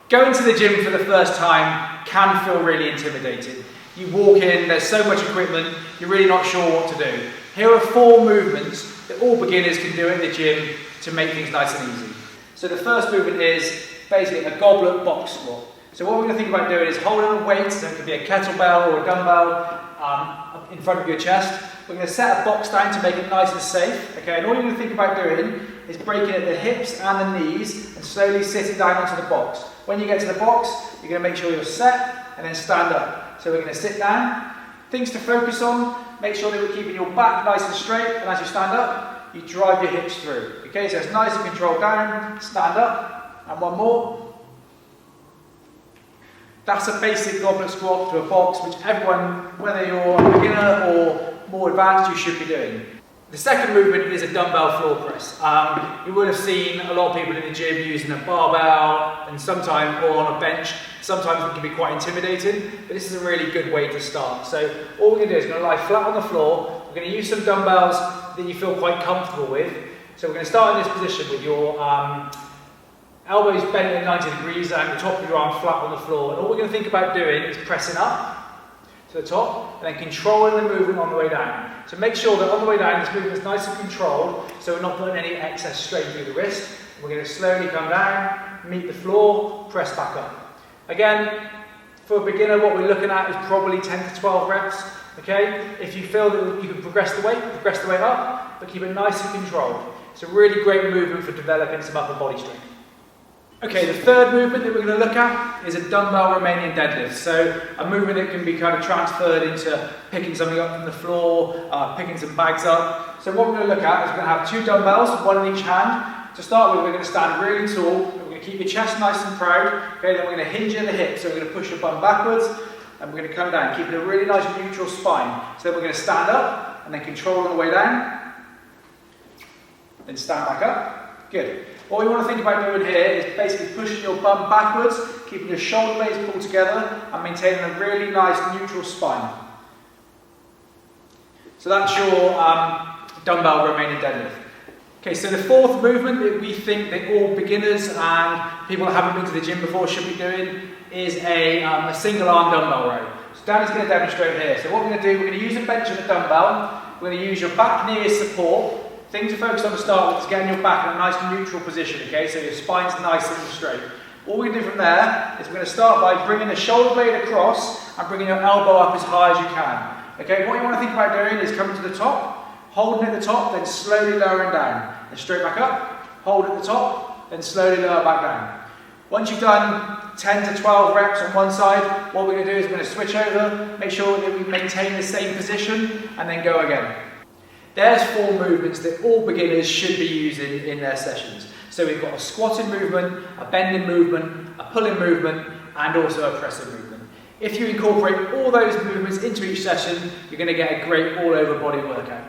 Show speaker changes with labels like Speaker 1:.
Speaker 1: Going to the gym for the first time can feel really intimidating. You walk in, there's so much equipment, you're really not sure what to do. Here are 4 movements that all beginners can do at the gym to make things nice and easy. So the first movement is basically a goblet box squat. So what we're going to think about doing is holding a weight, so it could be a kettlebell or a dumbbell, in front of your chest. We're going to set a box down to make it nice and safe. Okay, and all you're going to think about doing is breaking at the hips and the knees and slowly sitting down onto the box. When you get to the box, you're going to make sure you're set and then stand up. So we're going to sit down. Things to focus on, make sure that we're keeping your back nice and straight, and as you stand up, you drive your hips through. Okay, so it's nice and controlled down, stand up, and one more. That's a basic goblet squat to a box, which everyone, whether you're a beginner or more advanced, you should be doing. The second movement is a dumbbell floor press. You would have seen a lot of people in the gym using a barbell and sometimes or on a bench. Sometimes it can be quite intimidating, but this is a really good way to start. So all we're going to do is we're going to lie flat on the floor. We're going to use some dumbbells that you feel quite comfortable with. So we're going to start in this position with your elbows bent at 90 degrees and the top of your arm flat on the floor. And all we're going to think about doing is pressing up to the top and then controlling the movement on the way down. So make sure that on the way down this movement is nice and controlled so we're not putting any excess strain through the wrist. We're going to slowly come down, meet the floor, press back up. Again, for a beginner what we're looking at is probably 10 to 12 reps. Okay? If you feel that you can progress the weight up, but keep it nice and controlled. It's a really great movement for developing some upper body strength. Okay, the third movement that we're going to look at is a dumbbell Romanian deadlift. So a movement that can be kind of transferred into picking something up from the floor, picking some bags up. So what we're going to look at is we're going to have 2 dumbbells, one in each hand. To start with, we're going to stand really tall. We're going to keep your chest nice and proud. Okay, then we're going to hinge in the hips. So we're going to push your bum backwards and we're going to come down, keeping a really nice neutral spine. So then we're going to stand up and then control on the way down. Then stand back up. Good. What we want to think about doing here is basically pushing your bum backwards, keeping your shoulder blades pulled together and maintaining a really nice neutral spine. So that's your dumbbell Romanian deadlift. Okay, so the fourth movement that we think that all beginners and people that haven't been to the gym before should be doing is a single arm dumbbell row. So Danny's going to demonstrate here. So what we're going to do, we're going to use a bench and a dumbbell. We're going to use your back knee as support. Thing to focus on to start with is getting your back in a nice neutral position, okay, so your spine's nice and straight. All we're going to do from there is we're going to start by bringing the shoulder blade across and bringing your elbow up as high as you can. Okay, what you want to think about doing is coming to the top, holding at the top, then slowly lowering down. Then straight back up, hold at the top, then slowly lower back down. Once you've done 10 to 12 reps on one side, what we're going to do is we're going to switch over, make sure that we maintain the same position, and then go again. There's 4 movements that all beginners should be using in their sessions. So we've got a squatting movement, a bending movement, a pulling movement, and also a pressing movement. If you incorporate all those movements into each session, you're going to get a great all-over body workout.